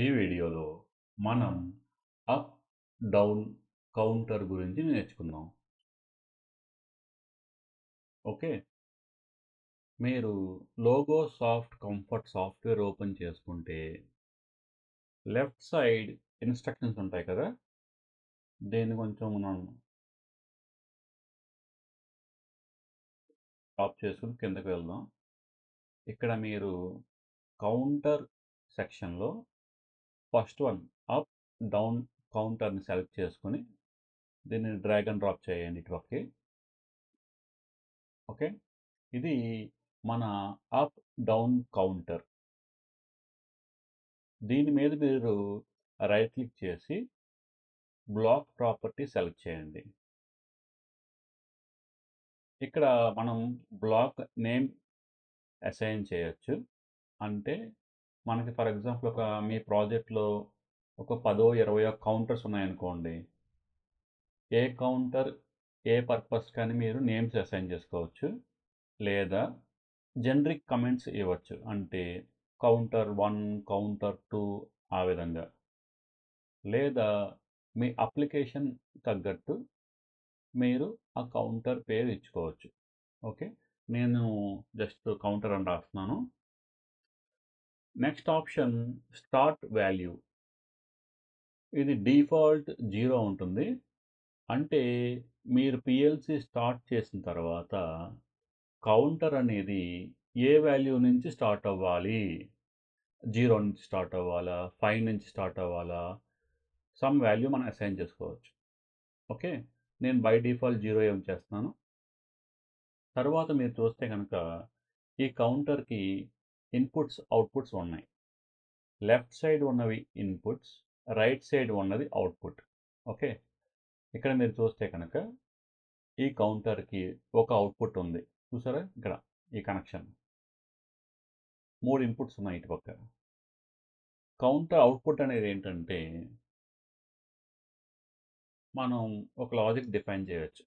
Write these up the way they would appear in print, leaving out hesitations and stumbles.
ఈ వీడియోలో మనం అప్ డౌన్ కౌంటర్ గురించి నేర్చుకుందాం. ఓకే, మీరు లోగో కంఫర్ట్ సాఫ్ట్వేర్ ఓపెన్ చేసుకుంటే లెఫ్ట్ సైడ్ ఇన్స్ట్రక్షన్స్ ఉంటాయి కదా. దీన్ని కొంచెం మనం టాప్ చేసుకుని కిందకి వెళ్దాం. ఇక్కడ మీరు కౌంటర్ సెక్షన్లో ఫస్ట్ వన్ అప్ డౌన్ కౌంటర్ని సెలెక్ట్ చేసుకుని దీన్ని డ్రాగ్ అండ్ డ్రాప్ చేయండి ఇటుపక్కకి. ఓకే, ఇది మన అప్ డౌన్ కౌంటర్. దీని మీద మీరు రైట్ క్లిక్ చేసి బ్లాక్ ప్రాపర్టీ సెలెక్ట్ చేయండి. ఇక్కడ మనం బ్లాక్ నేమ్ అసైన్ చేయొచ్చు. అంటే మనకి ఫర్ ఎగ్జాంపుల్ మీ ప్రాజెక్ట్లో ఒక 10-20 కౌంటర్స్ ఉన్నాయనుకోండి. ఏ కౌంటర్ ఏ పర్పస్ కానీ మీరు నేమ్స్ అసైన్ చేసుకోవచ్చు, లేదా జనరిక్ కమెంట్స్ ఇవ్వచ్చు. అంటే కౌంటర్ 1, కౌంటర్ 2 ఆ విధంగా, లేదా మీ అప్లికేషన్ తగ్గట్టు మీరు ఆ కౌంటర్ పేరు ఇచ్చుకోవచ్చు. ఓకే, నేను జస్ట్ కౌంటర్ అని రాస్తున్నాను. Next option start value. ఇది డిఫాల్ట్ 0 ఉంటుంది. అంటే మీరు పిఎల్సి స్టార్ట్ చేసిన తర్వాత కౌంటర్ అనేది ఏ వాల్యూ నుంచి స్టార్ట్ అవ్వాలి? 0 నుంచి స్టార్ట్ అవ్వాలా, 5 నుంచి స్టార్ట్ అవ్వాలా, సమ్ వాల్యూ మనం అసైన్ చేసుకోవచ్చు. ఓకే, నేను బై డిఫాల్ట్ 0 ఏం చేస్తున్నాను. తర్వాత మీరు చూస్తే కనుక ఈ కౌంటర్కి ఇన్పుట్స్ అవుట్పుట్స్ ఉన్నాయి. లెఫ్ట్ సైడ్ ఉన్నవి ఇన్పుట్స్, రైట్ సైడ్ ఉన్నది అవుట్పుట్. ఓకే, ఇక్కడ మీరు చూస్తే కనుక ఈ కౌంటర్కి ఒక అవుట్పుట్ ఉంది. చూసారా ఇక్కడ ఈ కనెక్షన్, 3 ఇన్పుట్స్ ఉన్నాయి ఇటు పక్క. కౌంటర్ అవుట్పుట్ అనేది ఏంటంటే మనం ఒక లాజిక్ డిఫైన్ చేయవచ్చు.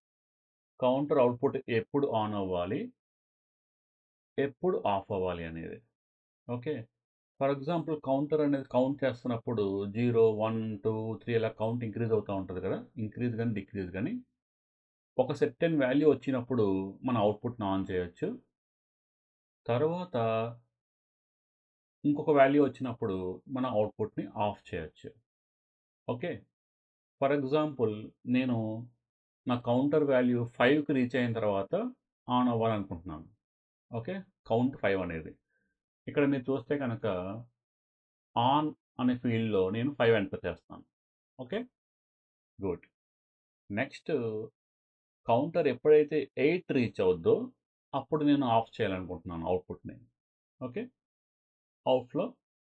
కౌంటర్ అవుట్పుట్ ఎప్పుడు ఆన్ అవ్వాలి, ఎప్పుడు ఆఫ్ అవ్వాలి అనేది. ఓకే, ఫర్ ఎగ్జాంపుల్ కౌంటర్ అనేది కౌంట్ చేస్తున్నప్పుడు 0, 1, 2, 3 ఇలా కౌంట్ ఇంక్రీజ్ అవుతూ ఉంటుంది కదా. ఇంక్రీజ్ కానీ డిక్రీజ్ కానీ ఒక సెర్టెన్ వాల్యూ వచ్చినప్పుడు మన అవుట్పుట్ని ఆన్ చేయొచ్చు. తర్వాత ఇంకొక వాల్యూ వచ్చినప్పుడు మన అవుట్పుట్ని ఆఫ్ చేయొచ్చు. ఓకే, ఫర్ ఎగ్జాంపుల్ నేను నా కౌంటర్ వాల్యూ 5కి రీచ్ అయిన తర్వాత ఆన్ అవ్వాలనుకుంటున్నాను. ఓకే, కౌంట్ 5 అనేది. ఇక్కడ మీరు చూస్తే కనుక ఆన్ అనే ఫీల్డ్లో నేను 5 ఎంటర్ చేస్తాను. Okay, good. నెక్స్ట్ కౌంటర్ ఎప్పుడైతే 8 రీచ్ అవుద్దో అప్పుడు నేను ఆఫ్ చేయాలనుకుంటున్నాను అవుట్పుట్ని. ఓకే, అవుట్లో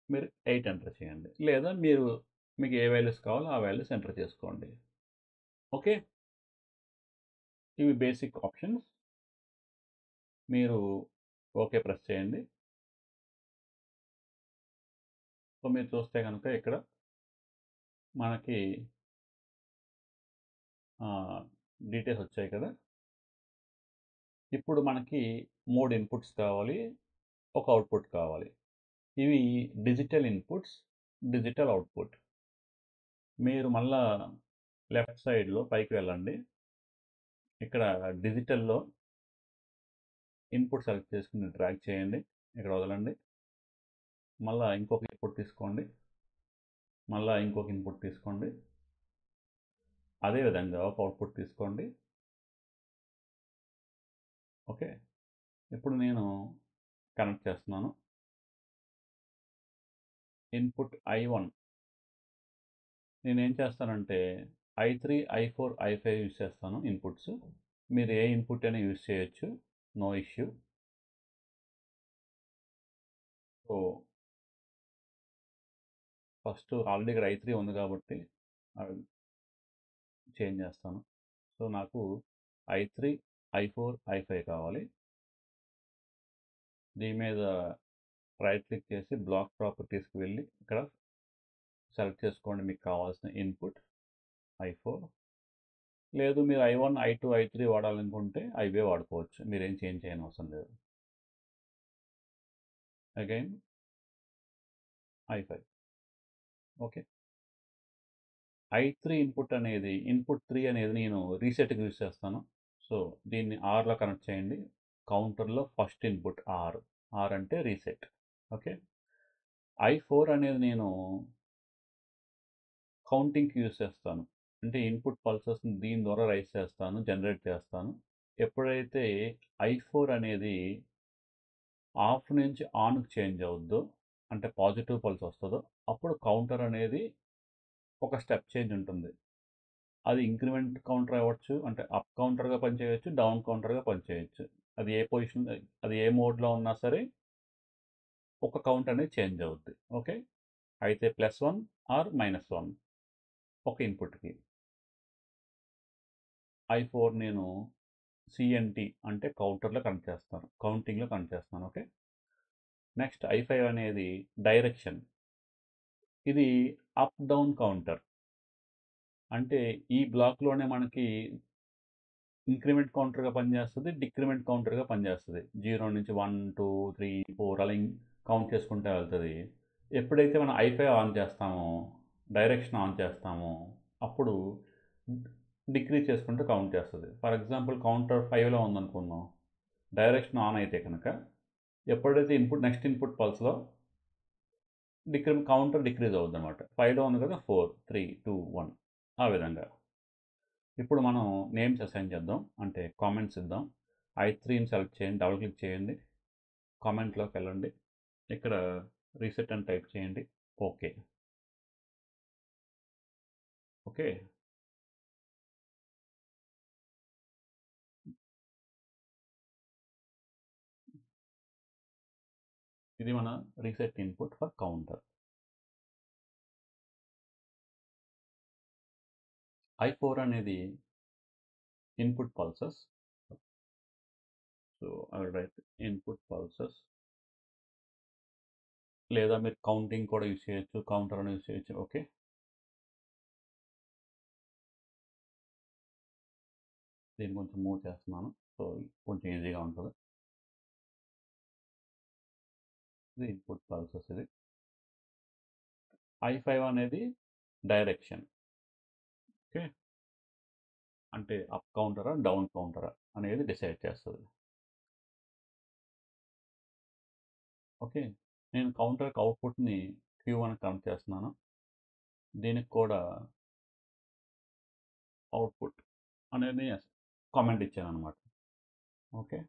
మీరు 8 ఎంటర్ చేయండి, లేదా మీకు ఏ వాల్యూస్ కావాలో ఆ వాల్యూస్ ఎంటర్ చేసుకోండి. ఓకే, ఇవి బేసిక్ ఆప్షన్స్. మీరు ఓకే ప్రెస్ చేయండి. సో మీరు చూస్తే కనుక ఇక్కడ మనకి డీటెయిల్స్ వచ్చాయి కదా. ఇప్పుడు మనకి 3 ఇన్పుట్స్ కావాలి, ఒక అవుట్పుట్ కావాలి. ఇవి డిజిటల్ ఇన్పుట్స్, డిజిటల్ అవుట్పుట్. మీరు మళ్ళా లెఫ్ట్ సైడ్లో పైకి వెళ్ళండి. ఇక్కడ డిజిటల్లో ఇన్పుట్ సెలెక్ట్ చేసుకుని డ్రాగ్ చేయండి, ఇక్కడ వదలండి. మళ్ళీ ఇంకొక ఇన్పుట్ తీసుకోండి, మళ్ళీ ఇంకొక ఇన్పుట్ తీసుకోండి, అదేవిధంగా ఒక అవుట్పుట్ తీసుకోండి. ఓకే, ఇప్పుడు నేను కనెక్ట్ చేస్తున్నాను. ఇన్పుట్ I1 నేనేం చేస్తానంటే I3, I4, I5 యూజ్ చేస్తాను ఇన్పుట్స్. మీరు ఏ ఇన్పుట్ అయినా యూజ్ చేయొచ్చు, no issue. So first already ఇక్కడ I3 ఉంది కాబట్టి చేంజ్ చేస్తాను. సో నాకు I3, I4, I5 కావాలి. దీని మీద రైట్ క్లిక్ చేసి బ్లాక్ ప్రాపర్టీస్కి వెళ్ళి ఇక్కడ సెలెక్ట్ చేసుకోండి మీకు కావాల్సిన ఇన్పుట్ I4. లేదు మీరు I1, I2, I3 వాడాలనుకుంటే అవే వాడుకోవచ్చు, మీరేం చేంజ్ చేయని అవసరం లేదు. Again I5. Okay. I3 input అనేది ఇన్పుట్ 3 అనేది నేను రీసెట్కి యూజ్ చేస్తాను. సో దీన్ని ఆర్లో కనెక్ట్ చేయండి. కౌంటర్లో ఫస్ట్ ఇన్పుట్ ఆర్ అంటే రీసెట్. ఓకే. I4 అనేది నేను కౌంటింగ్కి యూజ్ చేస్తాను. అంటే ఇన్పుట్ పల్సెస్ని దీని ద్వారా రైస్ చేస్తాను, జనరేట్ చేస్తాను. ఎప్పుడైతే I4 అనేది ఆఫ్ నుంచి ఆన్కి చేంజ్ అవుద్దో, అంటే పాజిటివ్ పల్స్ వస్తుందో, అప్పుడు కౌంటర్ అనేది ఒక స్టెప్ చేంజ్ ఉంటుంది. అది ఇంక్రిమెంట్ కౌంటర్ అవ్వచ్చు, అంటే అప్ కౌంటర్గా పనిచేయవచ్చు, డౌన్ కౌంటర్గా పనిచేయచ్చు. అది ఏ పొజిషన్, అది ఏ మోడ్లో ఉన్నా సరే ఒక కౌంట్ అనేది చేంజ్ అవుద్ది. ఓకే. అయితే +1 ఆర్ -1 ఒక ఇన్పుట్కి. I4 నేను సిఎన్టీ అంటే కౌంటర్లో కనెక్ట్ చేస్తాను, కౌంటింగ్లో కనెక్ట్ చేస్తాను. ఓకే. నెక్స్ట్ I5 అనేది డైరెక్షన్. ఇది అప్ డౌన్ కౌంటర్. అంటే ఈ బ్లాక్లోనే మనకి ఇంక్రిమెంట్ కౌంటర్గా పనిచేస్తుంది, డిక్రిమెంట్ కౌంటర్గా పనిచేస్తుంది. 0 నుంచి 1 2 3 4 అలా కౌంట్ చేసుకుంటే వెళ్తుంది. ఎప్పుడైతే మనం I5 ఆన్ చేస్తామో, డైరెక్షన్ ఆన్ చేస్తామో, అప్పుడు డిక్రీజ్ చేసుకుంటూ కౌంట్ చేస్తుంది. ఫర్ ఎగ్జాంపుల్ కౌంటర్ 5లో ఉందనుకుందాం, డైరెక్షన్ ఆన్ అయితే కనుక ఎప్పుడైతే నెక్స్ట్ ఇన్పుట్ పల్స్లో కౌంటర్ డిక్రీజ్ అవుద్ది అనమాట. 5లో ఉంది కదా, 4 3 2 1 ఆ విధంగా. ఇప్పుడు మనం నేమ్స్ అసైన్ చేద్దాం, అంటే కామెంట్స్ ఇద్దాం. I3ని సెలెక్ట్ చేయండి, డబుల్ క్లిక్ చేయండి, కామెంట్లోకి వెళ్ళండి, ఇక్కడ రీసెట్ అని టైప్ చేయండి. ఓకే. ఓకే. ఇది మన reset input for counter. I4 అనేది input pulses. So I will write input pulses, లేదా మీరు కౌంటింగ్ కూడా యూజ్ చేయొచ్చు, కౌంటర్ అని యూజ్ చేయొచ్చు. ఓకే. దీన్ని కొంచెం మూవ్ చేస్తున్నాను, సో కొంచెం ఈజీగా ఉంటుంది. ఇది ఇన్పుట్ పల్సెస్. ఇది I5 అనేది డైరెక్షన్. ఓకే. అంటే అప్ కౌంటరా డౌన్ కౌంటరా అనేది డిసైడ్ చేస్తుంది. ఓకే. నేను కౌంటర్కి అవుట్పుట్ని Q1 కనెక్ట్ చేస్తున్నాను. దీనికి కూడా అవుట్పుట్ అనేది కామెంట్ ఇచ్చాను అనమాట. ఓకే.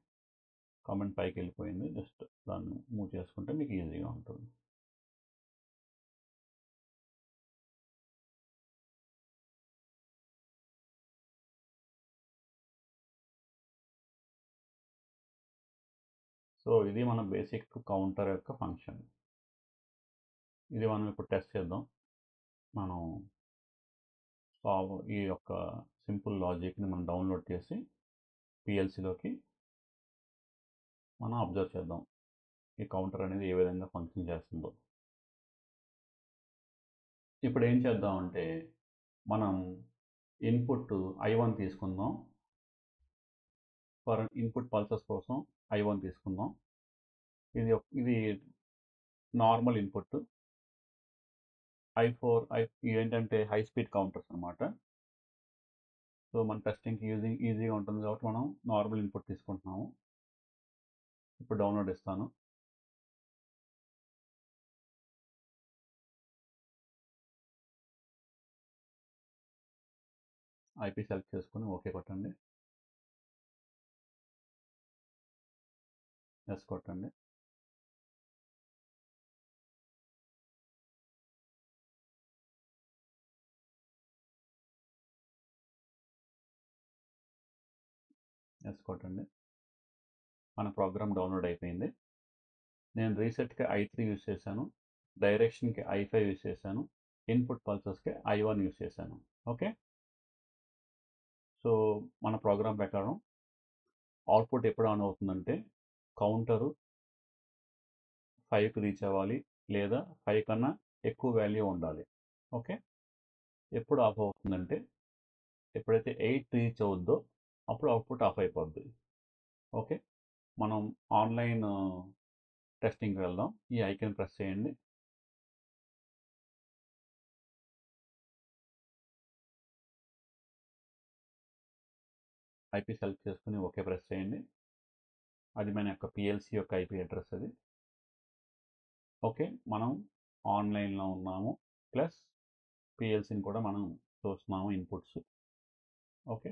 కామెంట్ పైకి వెళ్ళిపోయింది, జస్ట్ దాన్ని మూవ్ చేసుకుంటే మీకు ఈజీగా ఉంటుంది. సో ఇది మన బేసిక్ కౌంటర్ యొక్క ఫంక్షన్. ఇది మనం ఇప్పుడు టెస్ట్ చేద్దాం. మనం ఈ యొక్క సింపుల్ లాజిక్ని మనం డౌన్లోడ్ చేసి పిఎల్సిలోకి మనం అబ్జర్వ్ చేద్దాం, ఈ కౌంటర్ అనేది ఏ విధంగా ఫంక్షన్ చేస్తుందో. ఇప్పుడు ఏం చేద్దామంటే, మనం ఇన్పుట్ I1 తీసుకుందాం. ఫర్ ఇన్పుట్ పల్సెస్ కోసం I1 తీసుకుందాం. ఇది నార్మల్ ఇన్పుట్. I4 ఏంటంటే హై స్పీడ్ కౌంటర్స్ అనమాట. సో మన టెస్టింగ్కి ఈజీగా ఉంటుంది కాబట్టి మనం నార్మల్ ఇన్పుట్ తీసుకుంటున్నాము. ఇప్పుడు డౌన్లోడ్ ఇస్తాను. IP సెలెక్ట్ చేసుకుని ఓకే కొట్టండి, ఎస్ కొట్టండి. ఎస్ కొట్టండి. మన ప్రోగ్రామ్ డౌన్లోడ్ అయిపోయింది. నేను రీసెట్కి I3 యూజ్ చేశాను, డైరెక్షన్కి I5 యూజ్ చేశాను, ఇన్పుట్ పల్సెస్కి I1 యూజ్ చేశాను. ఓకే. సో మన ప్రోగ్రామ్ ప్రకారం అవుట్పుట్ ఎప్పుడు ఆన్ అవుతుందంటే, కౌంటరు 5కి రీచ్ అవ్వాలి, లేదా 5 కన్నా ఎక్కువ వాల్యూ ఉండాలి. ఓకే. ఎప్పుడు ఆఫ్ అవుతుందంటే, ఎప్పుడైతే 8 రీచ్ అవుద్దో అప్పుడు అవుట్పుట్ ఆఫ్ అయిపోద్ది. ఓకే. మనం ఆన్లైన్ టెస్టింగ్కి వెళ్దాం. ఈ ఐకాన్ ప్రెస్ చేయండి. ఐపీ సెలెక్ట్ చేసుకుని ఓకే ప్రెస్ చేయండి. అది మన యొక్క పిఎల్సి యొక్క ఐపీ అడ్రస్ అది. ఓకే, మనం ఆన్లైన్లో ఉన్నాము, ప్లస్ పిఎల్సిని కూడా మనం చూస్తున్నాము ఇన్పుట్స్. ఓకే,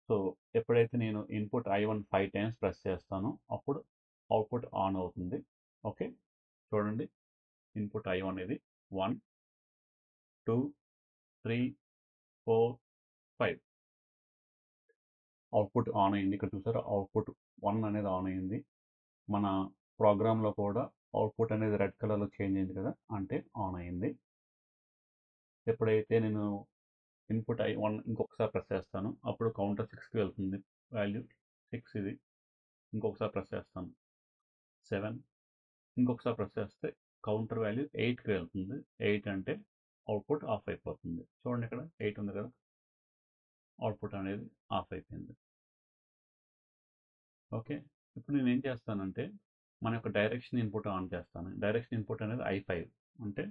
సో ఎప్పుడైతే నేను ఇన్పుట్ I1 5 టైమ్స్ ప్రెస్ చేస్తానో అప్పుడు అవుట్పుట్ ఆన్ అవుతుంది. ఓకే, చూడండి, ఇన్పుట్ I1 ఇది 1 2 3 4 5 అవుట్పుట్ ఆన్ అయింది. ఇక్కడ చూసారా, అవుట్పుట్ 1 అనేది ఆన్ అయింది. మన ప్రోగ్రాంలో కూడా అవుట్పుట్ అనేది రెడ్ కలర్లో చేంజ్ అయింది కదా, అంటే ఆన్ అయింది. ఎప్పుడైతే నేను ఇన్పుట్ I1 ఇంకొకసారి ప్రెస్ చేస్తాను అప్పుడు కౌంటర్ 6కి వెళ్తుంది. వాల్యూ 6 ఇది. ఇంకొకసారి ప్రెస్ చేస్తాను 7. ఇంకొకసారి ప్రెస్ చేస్తే కౌంటర్ వాల్యూ 8కి వెళ్తుంది. 8 అంటే అవుట్పుట్ ఆఫ్ అయిపోతుంది. చూడండి, ఇక్కడ 8 ఉంది కదా, అవుట్పుట్ అనేది ఆఫ్ అయిపోయింది. ఓకే, ఇప్పుడు నేను ఏం చేస్తానంటే మన యొక్క డైరెక్షన్ ఇన్పుట్ ఆన్ చేస్తాను. డైరెక్షన్ ఇన్పుట్ అనేది I5, అంటే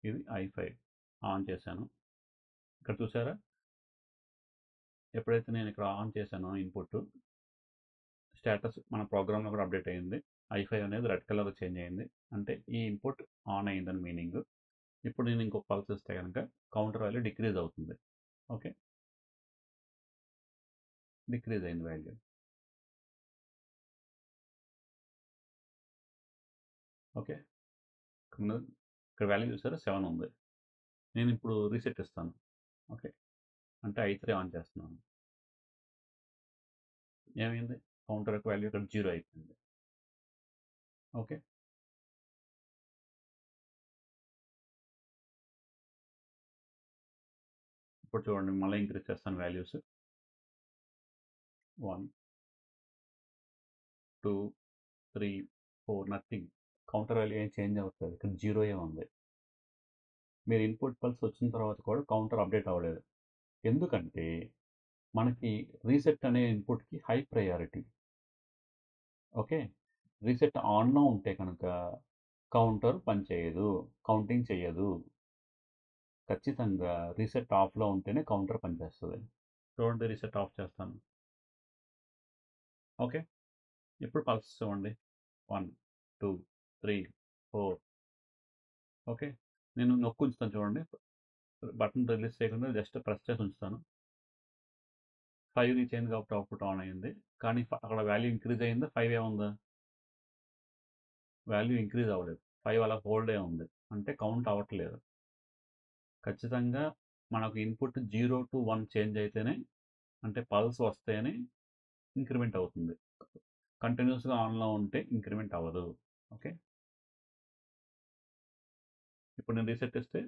ఇది I5 ఆన్ చేశాను. ఇక్కడ చూసారా, ఎప్పుడైతే నేను ఇక్కడ ఆన్ చేశానో ఇన్పుట్ స్టేటస్ మన ప్రోగ్రామ్లో కూడా అప్డేట్ అయ్యింది. I5 అనేది రెడ్ కలర్లో చేంజ్ అయింది, అంటే ఈ ఇన్పుట్ ఆన్ అయిందని మీనింగ్. ఇప్పుడు నేను ఇంకొక పల్స్ ఇస్తే కనుక కౌంటర్ వాల్యూ డిక్రీజ్ అవుతుంది. ఓకే, డిక్రీజ్ అయింది వాల్యూ. ఓకే, ఇక్కడ వాల్యూ చూసారా, 7 ఉంది. నేను ఇప్పుడు రీసెట్ ఇస్తాను. ఓకే, అంటే I3 ఆన్ చేస్తున్నాను. ఏమైంది, కౌంటర్ యొక్క వాల్యూ ఇక్కడ 0 అయిపోయింది. ఓకే, ఇప్పుడు చూడండి, మళ్ళీ ఇంక్రీజ్ చేస్తాను వాల్యూస్. 1 2 3 4 నథింగ్. కౌంటర్ వాల్యూ ఏం చేంజ్ అవ్వట్లేదు, ఇక్కడ 0 ఉంది. మీరు ఇన్పుట్ పల్స్ వచ్చిన తర్వాత కూడా కౌంటర్ అప్డేట్ అవ్వలేదు. ఎందుకంటే మనకి రీసెట్ అనే ఇన్పుట్కి హై ప్రయారిటీ. ఓకే, రీసెట్ ఆన్లో ఉంటే కనుక కౌంటర్ పనిచేయదు, కౌంటింగ్ చేయదు. ఖచ్చితంగా రీసెట్ ఆఫ్లో ఉంటేనే కౌంటర్ పనిచేస్తుంది. చూడండి, రీసెట్ ఆఫ్ చేస్తాను. ఓకే, ఇప్పుడు పల్స్ చూడండి, 1 2 3 4. ఓకే, నేను నొక్కి ఉంచుతాను చూడండి, బటన్ రిలీజ్ చేయకుండా జస్ట్ ప్రెస్ చేసి ఉంచుతాను. 5 రీచ్ అయింది కాబట్టి అవుట్పుట్ ఆన్ అయింది. కానీ అక్కడ వాల్యూ ఇంక్రీజ్ అయిందా, 5 ఏముందా, వాల్యూ ఇంక్రీజ్ అవ్వలేదు. 5 అలా హోల్డే ఉంది, అంటే కౌంట్ అవ్వట్లేదు. ఖచ్చితంగా మనకు ఇన్పుట్ 0 to 1 చేంజ్ అయితేనే, అంటే పల్స్ వస్తేనే ఇంక్రిమెంట్ అవుతుంది. కంటిన్యూస్గా ఆన్లో ఉంటే ఇంక్రిమెంట్ అవ్వదు. ఓకే, ఇప్పుడు నేను రీసెట్ ఇస్తే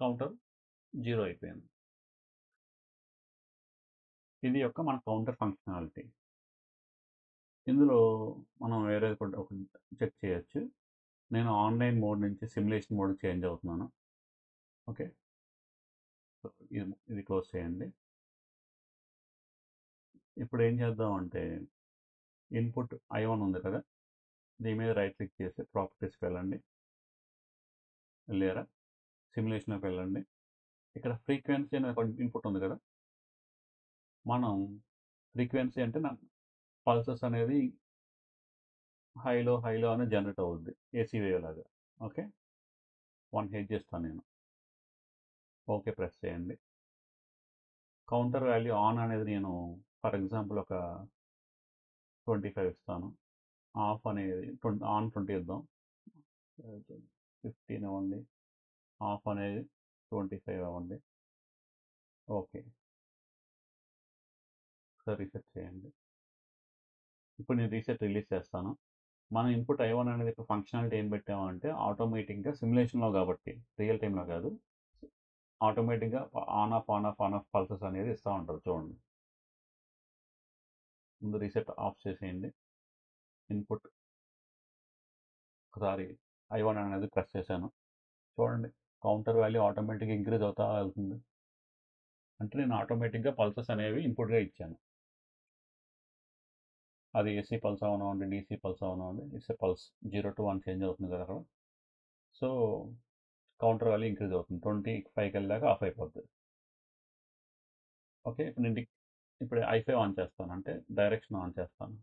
కౌంటర్ 0 అయిపోయింది. ఇది యొక్క మన కౌంటర్ ఫంక్షనాలిటీ. ఇందులో మనం వేరే కూడా ఒక చెక్ చేయొచ్చు. నేను ఆన్లైన్ మోడ్ నుంచి సిమ్యులేషన్ మోడ్ చేంజ్ అవుతున్నాను. ఓకే, సో ఇది క్లోజ్ చేయండి. ఇప్పుడు ఏం చేద్దామంటే ఇన్పుట్ I1 ఉంది కదా, దీని మీద రైట్ క్లిక్ చేసి ప్రాపర్టీస్కి వెళ్ళండి. వెళ్ళారా, సిమ్యులేషన్లోకి వెళ్ళండి. ఇక్కడ ఫ్రీక్వెన్సీ అనే ఒక ఇన్పుట్ ఉంది కదా, మనం ఫ్రీక్వెన్సీ అంటే పల్సెస్ అనేది హైలో అనేది జనరేట్ అవుద్ది, ఏసీ వేవ్ లాగా. ఓకే, 1 హెడ్ చేస్తాను నేను. ఓకే ప్రెస్ చేయండి. కౌంటర్ వాల్యూ ఆన్ అనేది నేను ఫర్ ఎగ్జాంపుల్ ఒక 25 ఇస్తాను. ఆఫ్ అనేది ఆన్ 20 ఇద్దాం, 15 అవ్వండి. ఆఫ్ అనేది 25 అవ్వండి. ఓకే, ఒకసారి రీసెట్ చేయండి. ఇప్పుడు నేను రీసెట్ రిలీజ్ చేస్తాను. మన ఇన్పుట్ I1 అనేది ఇప్పుడు ఫంక్షనాలిటీ ఏం పెట్టామంటే ఆటోమేటిక్గా సిమ్యులేషన్లో కాబట్టి రియల్ టైంలో కాదు, ఆటోమేటిక్గా ఆన్ ఆఫ్ పల్సెస్ అనేది ఇస్తూ ఉంటారు. చూడండి, ముందు రీసెట్ ఆఫ్ చేసేయండి. ఇన్పుట్ ఒకసారి I1 అనేది ప్రెస్ చేశాను. చూడండి, కౌంటర్ వాల్యూ ఆటోమేటిక్గా ఇంక్రీజ్ అవుతా వెళ్తుంది. అంటే నేను ఆటోమేటిక్గా పల్సెస్ అనేవి ఇన్పుట్గా ఇచ్చాను. అది ఏసీ పల్స్ అవనివ్వండి, డీసీ పల్స్ అవనివ్వండి, it's a pulse 0 to 1 change అవుతుంది కదా అక్కడ. సో కౌంటర్ వాల్యూ ఇంక్రీజ్ అవుతుంది, 25కి వెళ్ళాక ఆఫ్ అయిపోద్ది. ఓకే. ఇప్పుడు ఐ5 ఆన్ చేస్తాను. అంటే డైరెక్షన్ ఆన్ చేస్తాను.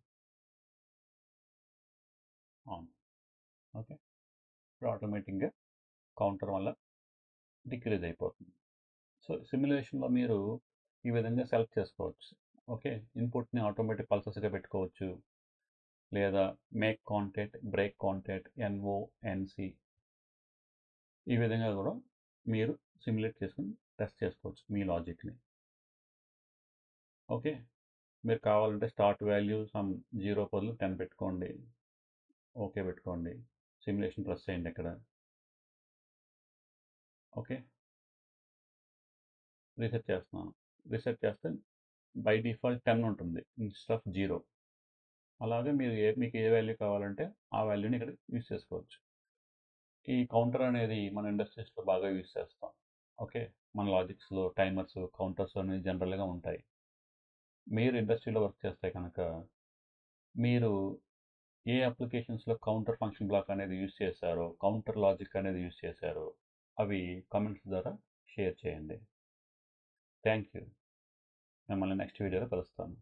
ఆన్. ఓకే. ఇప్పుడు ఆటోమేటిక్‌గా కౌంటర్ వల్ల డిక్రీజ్ అయిపోతుంది. సో, సిమ్యులేషన్‌లో మీరు ఈ విధంగా సెలెక్ట్ చేసుకోవచ్చు. ఓకే. ఇన్పుట్‌ని ఆటోమేటిక్ పల్సెస్‌గా పెట్టుకోవచ్చు. లేదా మేక్ కాంటాక్ట్, బ్రేక్ కాంటాక్ట్, ఎన్ఓఎన్సి ఈ విధంగా కూడా మీరు సిమ్యులేట్ చేసుకొని టెస్ట్ చేసుకోవచ్చు మీ లాజిక్‌ని. ఓకే. మీరు కావాలంటే స్టార్ట్ వాల్యూ సమ్ 0 బదులు 10 పెట్టుకోండి. ఓకే పెట్టుకోండి. సిమ్యులేషన్ ప్రెస్ చేయండి ఇక్కడ. ఓకే. రీసెట్ చేస్తున్నాను. రీసెట్ చేస్తే బై డిఫాల్ట్ 10 ఉంటుంది ఇన్‌స్టెడ్ ఆఫ్ 0. అలాగే మీకు ఏ వాల్యూ కావాలంటే ఆ వాల్యూని ఇక్కడ యూజ్ చేసుకోవచ్చు. ఈ కౌంటర్ అనేది మన ఇండస్ట్రీస్‌లో బాగా యూజ్ చేస్తాం. ఓకే. మన లాజిక్స్‌లో టైమర్స్, కౌంటర్స్ అనేవి జనరల్‌గా ఉంటాయి. మీరు ఇండస్ట్రీలో వర్క్ చేస్తే కనుక మీరు ఏ అప్లికేషన్స్‌లో కౌంటర్ ఫంక్షన్ బ్లాక్ అనేది యూజ్ చేశారో, కౌంటర్ లాజిక్ అనేది యూజ్ చేశారో అవి కామెంట్స్ ద్వారా షేర్ చేయండి. Thank you. మిమ్మల్ని నెక్స్ట్ వీడియోలో కలుస్తాను.